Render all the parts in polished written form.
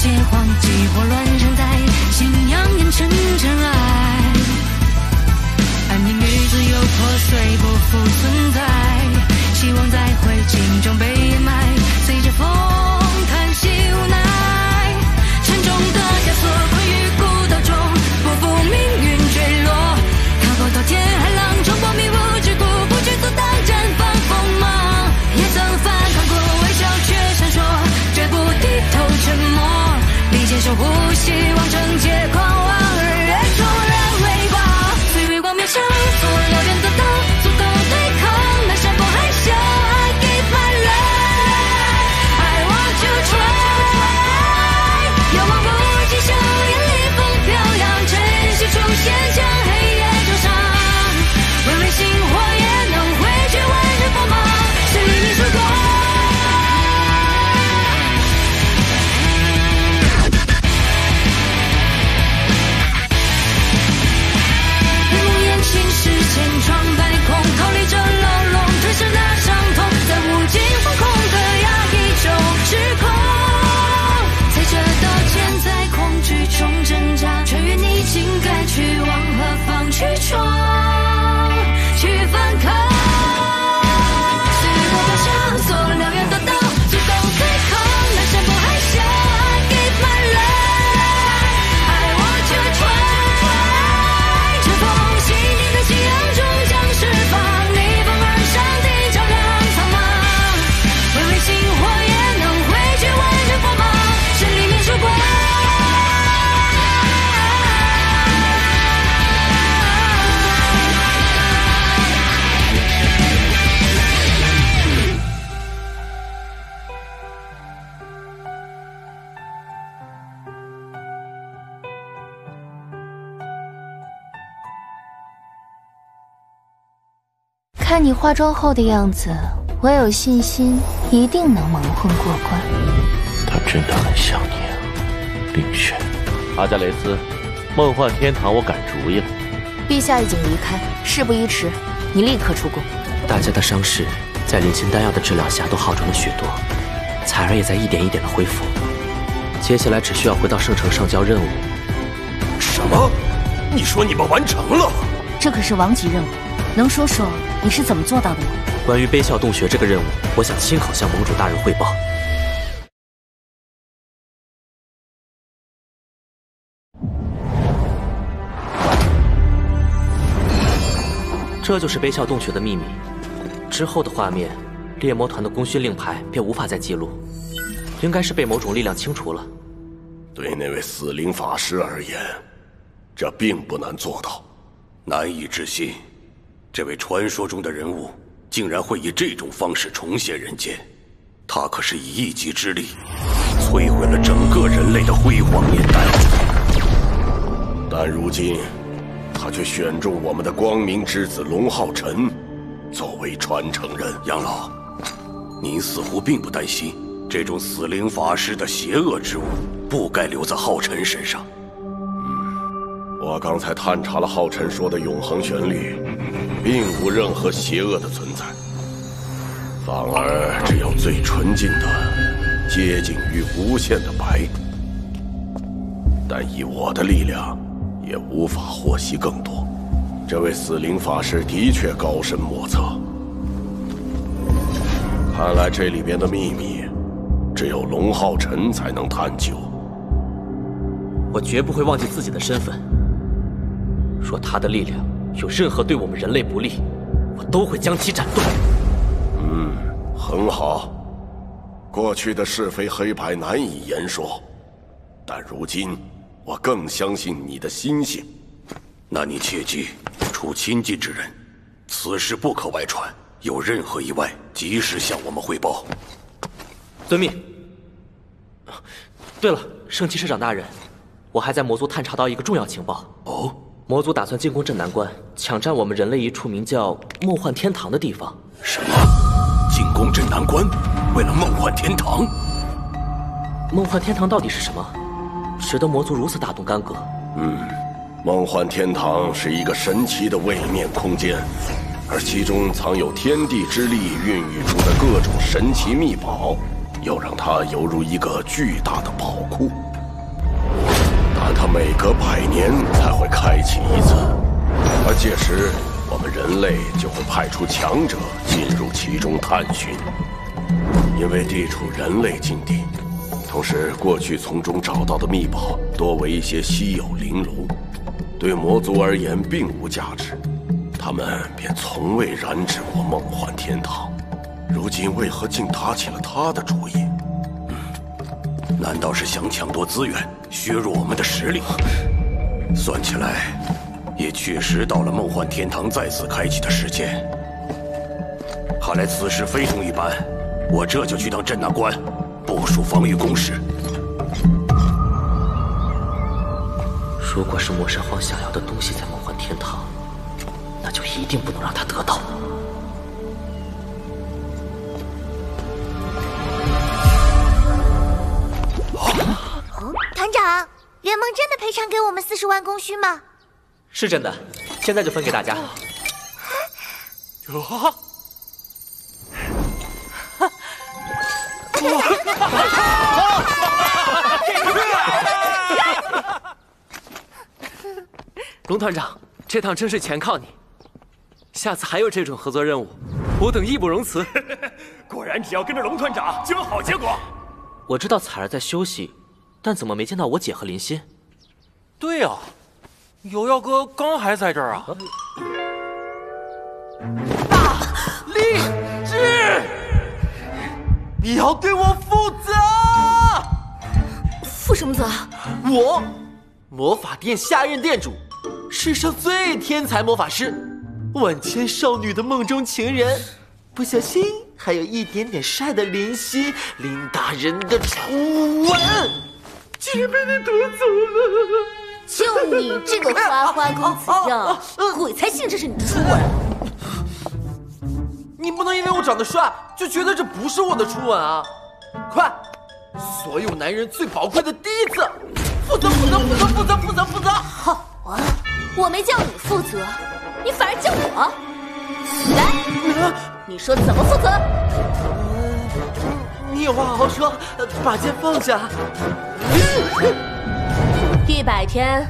界荒寂或乱成灾，信仰演成尘埃。安宁与自由破碎不复存在，希望在灰烬中被掩埋，随着风叹息无奈。沉重的枷锁困于孤岛中，不负命运坠落，踏过滔天海浪，冲破迷雾之谷，不去阻挡绽放锋芒。也曾反抗过，微笑却闪烁，绝不低头沉默，理解守护希望惩戒狂妄，日月突然微光，岁月光面上所有人得到足够对抗那山崩海啸。I give my life, I want to try， 有望不及硝烟烈风飘扬，晨曦出现将黑夜灼伤，微微星火也能汇聚万人锋芒，是黎明曙光。视千疮百孔，逃离这牢笼，吞噬那伤痛，在无尽风空的压抑中失控，在这道歉，在恐惧中挣扎，穿越逆境该去往何方去闯，去反抗。岁月光面上所燎原得到足够对抗那山崩海啸。I give my life, I want to try， 乘风袭你的夕阳终将释放，逆风而上的照亮苍茫，微微星火也能汇聚万人锋芒，是黎明曙光。看你化妆后的样子，我有信心一定能蒙混过关。他真的很想你啊，凌轩。阿加雷斯，梦幻天堂我改主意了。陛下已经离开，事不宜迟，你立刻出宫。大家的伤势在灵清丹药的治疗下都好转了许多，彩儿也在一点一点的恢复。接下来只需要回到圣城上交任务。什么？你说你们完成了？这可是王级任务，能说说你是怎么做到的吗？关于悲啸洞穴这个任务，我想亲口向盟主大人汇报。这就是悲啸洞穴的秘密。之后的画面，猎魔团的功勋令牌便无法再记录，应该是被某种力量清除了。对那位死灵法师而言，这并不难做到。难以置信，这位传说中的人物竟然会以这种方式重现人间。他可是以一己之力摧毁了整个人类的辉煌年代，但如今他却选中我们的光明之子龙浩辰作为传承人。杨老，您似乎并不担心这种死灵法师的邪恶之物不该留在浩辰身上。我刚才探查了浩辰说的永恒旋律，并无任何邪恶的存在，反而只有最纯净的接近于无限的白。但以我的力量也无法获悉更多。这位死灵法师的确高深莫测，看来这里边的秘密只有龙浩辰才能探究。我绝不会忘记自己的身份，若他的力量有任何对我们人类不利，我都会将其斩断。很好。过去的是非黑白难以言说，但如今我更相信你的心性。那你切记，除亲近之人，此事不可外传。有任何意外，及时向我们汇报。遵命。对了，圣骑士长大人，我还在魔族探查到一个重要情报。哦，魔族打算进攻镇南关，抢占我们人类一处名叫梦幻天堂的地方。什么？进攻镇南关？为了梦幻天堂？梦幻天堂到底是什么？使得魔族如此大动干戈？梦幻天堂是一个神奇的位面空间，而其中藏有天地之力孕育出的各种神奇秘宝，又让它犹如一个巨大的宝库。但它每隔100年才会开启一次，而届时我们人类就会派出强者进入其中探寻。因为地处人类境地，同时过去从中找到的秘宝多为一些稀有玲珑，对魔族而言并无价值，他们便从未染指过梦幻天堂。如今为何竟打起了他的主意？难道是想抢夺资源，削弱我们的实力？算起来，也确实到了梦幻天堂再次开启的时间。看来此事非同一般，我这就去当镇纳官，部署防御工事。如果是魔神皇想要的东西在梦幻天堂，那就一定不能让他得到。团长，联盟真的赔偿给我们40万供需吗？是真的，现在就分给大家。龙团长，这趟真是全靠你。下次还有这种合作任务，我等义不容辞。果然，只要跟着龙团长就有好结果。我知道彩儿在休息，但怎么没见到我姐和林欣？对呀，瑶瑶哥刚还在这儿啊。大力志，你要对我负责。负什么责？我，魔法店下任店主，世上最天才魔法师，万千少女的梦中情人，不小心还有一点点帅的林夕，林大人的初吻，竟然被你夺走了。就你这个花花公子样，鬼才信这是你的初吻。你不能因为我长得帅就觉得这不是我的初吻啊！快，所有男人最宝贵的第一次，负责！好啊，我没叫你负责，你反而叫我。来，你说怎么负责？你有话好好说，把剑放下。100天。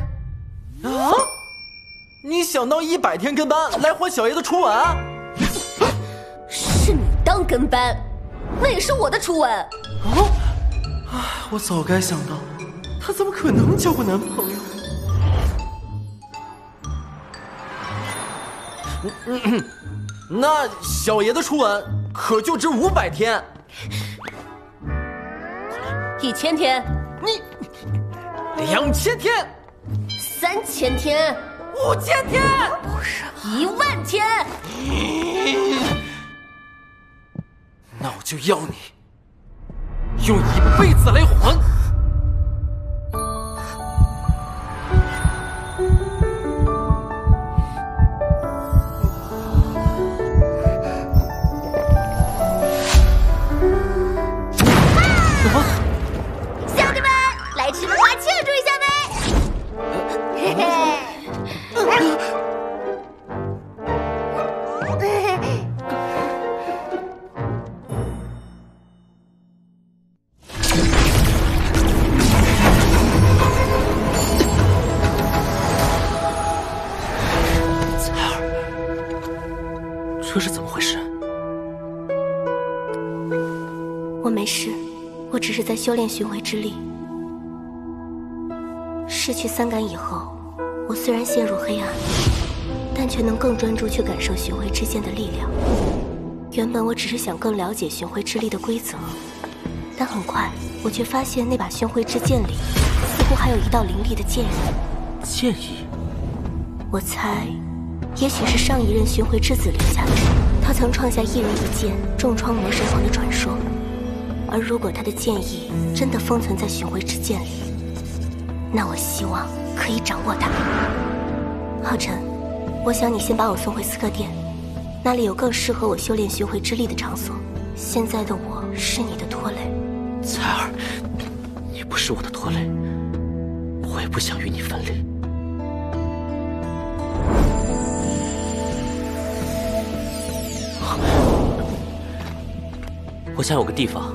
啊？你想到100天跟班来还小爷的初吻啊？是你当跟班，那也是我的初吻。哦，我早该想到，他怎么可能交过男朋友？那小爷的初吻可就值500天。1000天，你2000天，3000天，5000天，不是10000天。那我就要你用1辈子来还。兄弟们，来吃个瓜庆祝一下呗！嘿嘿。这是怎么回事？我没事，我只是在修炼巡回之力。失去3感以后，我虽然陷入黑暗，但却能更专注去感受巡回之剑的力量。原本我只是想更了解巡回之力的规则，但很快我却发现那把巡回之剑里似乎还有一道凌厉的剑意。剑意？我猜，也许是上一任巡回之子留下的。他曾创下1人1剑重创魔神皇的传说，而如果他的剑意真的封存在巡回之剑里，那我希望可以掌握它。浩辰，我想你先把我送回刺客殿，那里有更适合我修炼巡回之力的场所。现在的我是你的拖累。彩儿，你不是我的拖累，我也不想与你分离。我想有个地方，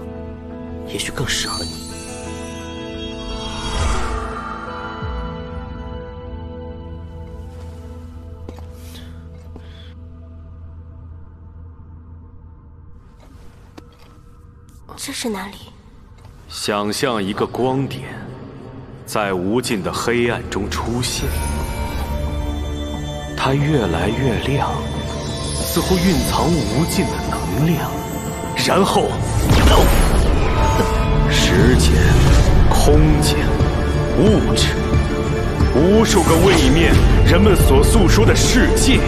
也许更适合你。是哪里？想象一个光点，在无尽的黑暗中出现，它越来越亮，似乎蕴藏无尽的能量。然后，时间、空间、物质，无数个位面，人们所诉说的世界，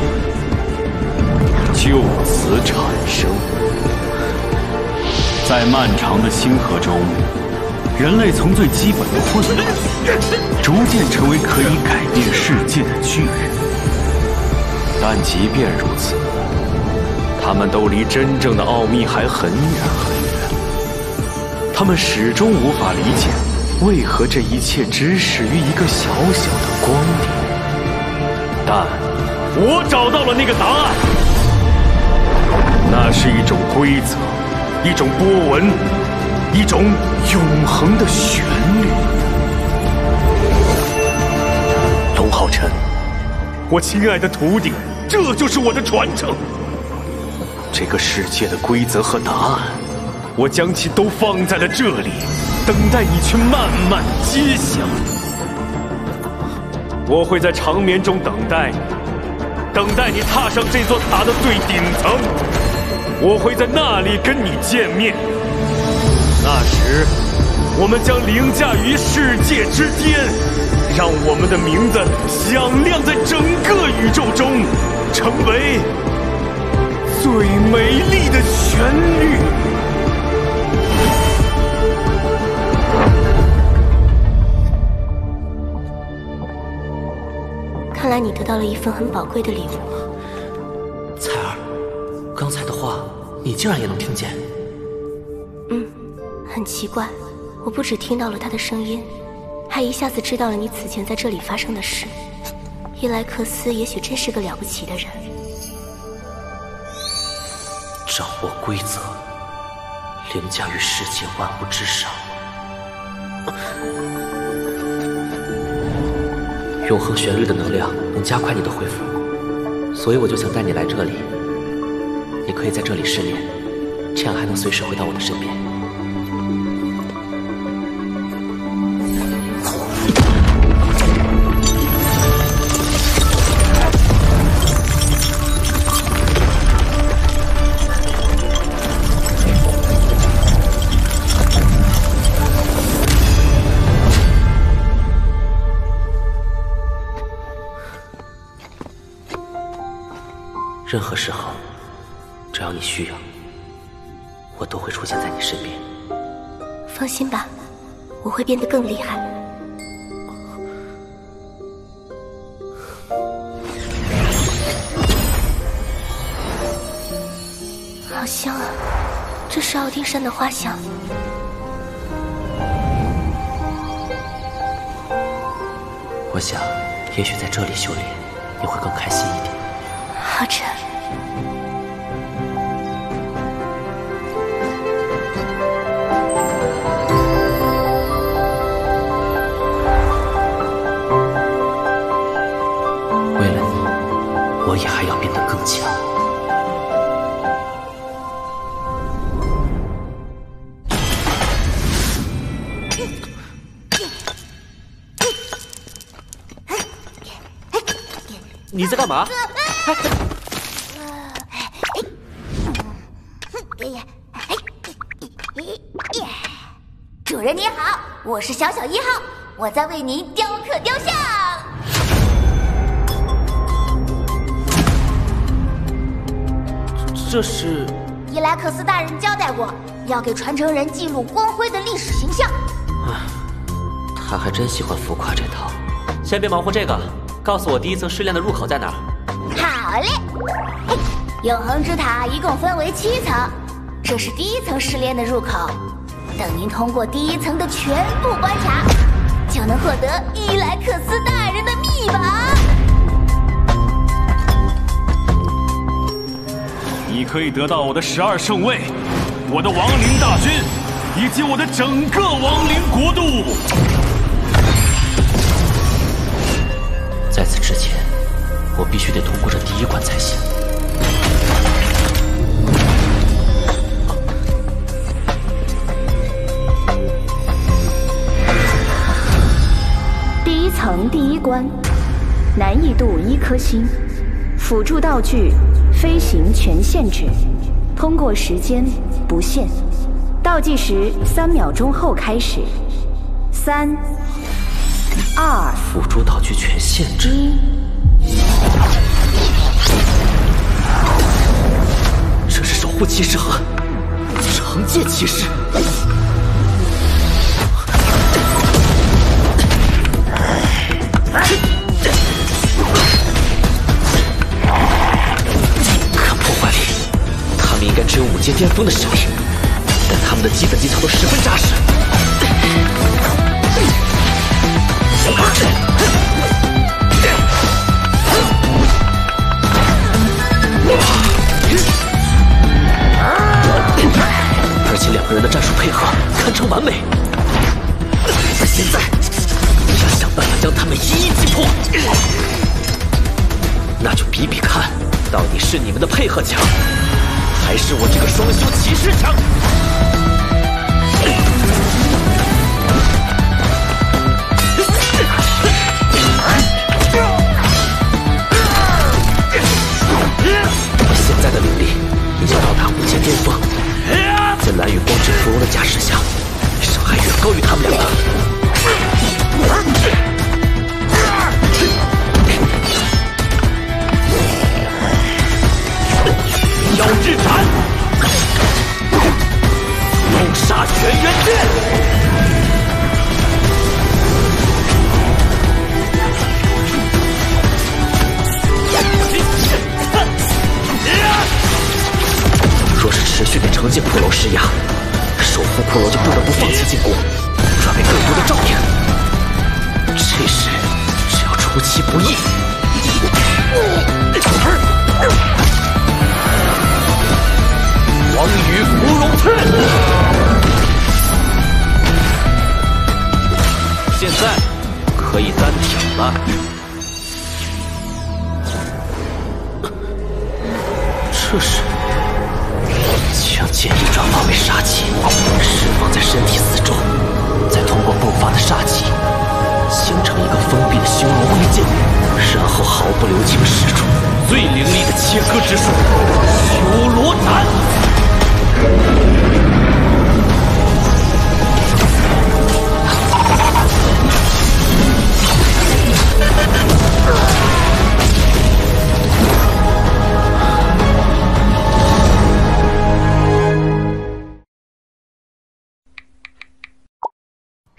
就此产生。在漫长的星河中，人类从最基本的混乱，逐渐成为可以改变世界的巨人。但即便如此，他们都离真正的奥秘还很远很远。他们始终无法理解，为何这一切只始于一个小小的光点。但我找到了那个答案，那是一种规则，一种波纹，一种永恒的旋律。龙浩辰，我亲爱的徒弟，这就是我的传承。这个世界的规则和答案，我将其都放在了这里，等待你去慢慢揭晓。我会在长眠中等待你，等待你踏上这座塔的最顶层。我会在那里跟你见面。那时，我们将凌驾于世界之巅，让我们的名字响亮在整个宇宙中，成为最美丽的旋律。看来你得到了一份很宝贵的礼物。彩儿，刚才的话你竟然也能听见？很奇怪，我不只听到了他的声音，还一下子知道了你此前在这里发生的事。伊莱克斯也许真是个了不起的人。掌握规则，凌驾于世界万物之上。永恒旋律的能量能加快你的恢复，所以我就想带你来这里。你可以在这里试炼，这样还能随时回到我的身边。任何时候，只要你需要，我都会出现在你身边。放心吧，我会变得更厉害。好香啊，这是奥丁山的花香。我想，也许在这里修炼，你会更开心一点。浩辰，为了你，我也还要变得更强。你在干嘛？主人您好，我是小小1号，我在为您雕刻雕像。这是伊莱克斯大人交代过，要给传承人记录光辉的历史形象。他还真喜欢浮夸这套。先别忙活这个，告诉我第一层试炼的入口在哪儿？好嘞，永恒之塔一共分为7层，这是第1层试炼的入口。等您通过第1层的全部关卡，就能获得伊莱克斯大人的秘宝。你可以得到我的12圣位，我的亡灵大军，以及我的整个亡灵国度。在此之前，我必须得通过这第1关才行。层第1关，难易度1颗星，辅助道具飞行全限制，通过时间不限，倒计时3秒钟后开始。3、2，辅助道具全限制。这是守护骑士和惩戒骑士。看破坏力，他们应该只有5阶巅峰的实力，但他们的基本技巧都十分扎实。而且2个人的战术配合堪称完美。现在要想办法将他们一一击破，那就比比看，到底是你们的配合强，还是我这个双修骑士强？现在的灵力已经到达5阶巅峰，在蓝与光之芙蓉的加持下，伤害远高于他们2个。妖之斩，龙杀全元剑。若是持续给惩戒骷髅施压，守护骷髅就不得不放弃进攻，准备更多的照应。这时只要出其不意，黄羽芙蓉刺，现在可以单挑了。这是将剑意转化为杀气，释放在身体四周，再通过迸发的杀气形成一个封闭的修罗挥剑，然后毫不留情使出最凌厉的切割之术——修罗斩。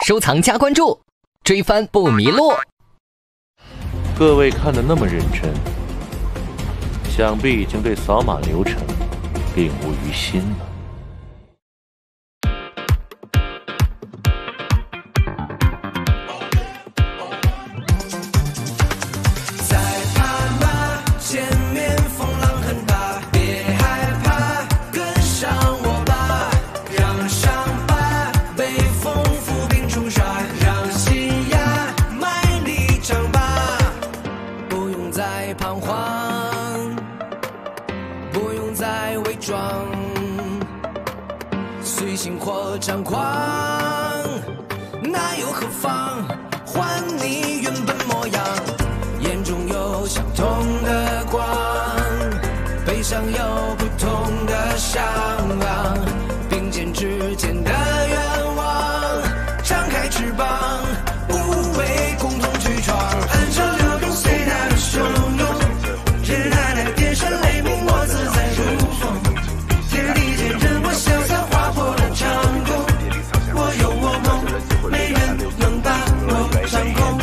收藏加关注，追番不迷路。各位看得那么认真，想必已经对扫码流程并无于心了。随性或张狂，那又何妨？还你原本模样，眼中有相同的光，背上有不同的伤，并肩之间的愿望，张开翅膀，无畏共同去闯。按照流动随它的汹涌，任海来电闪雷鸣，我自在如风。天地间任我潇洒划破了长空，我有我梦，没人能把我掌控。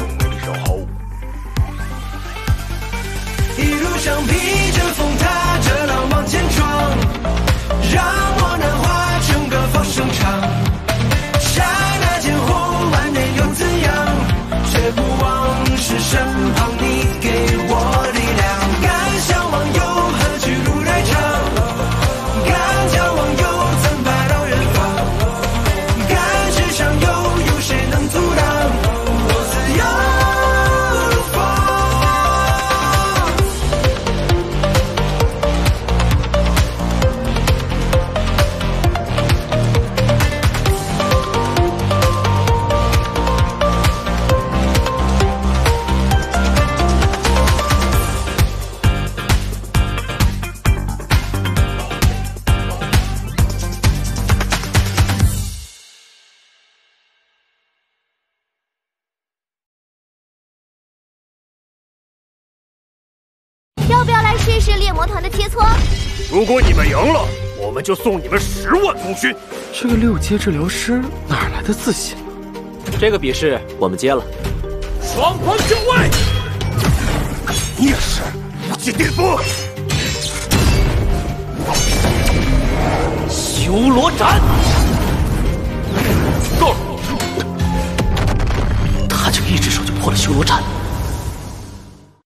是猎魔团的切磋。如果你们赢了，我们就送你们10万功勋。这个6阶治疗师哪来的自信？这个比试我们接了。双方就位。你也是无极巅峰。修罗斩。够了！他就一只手就破了修罗斩。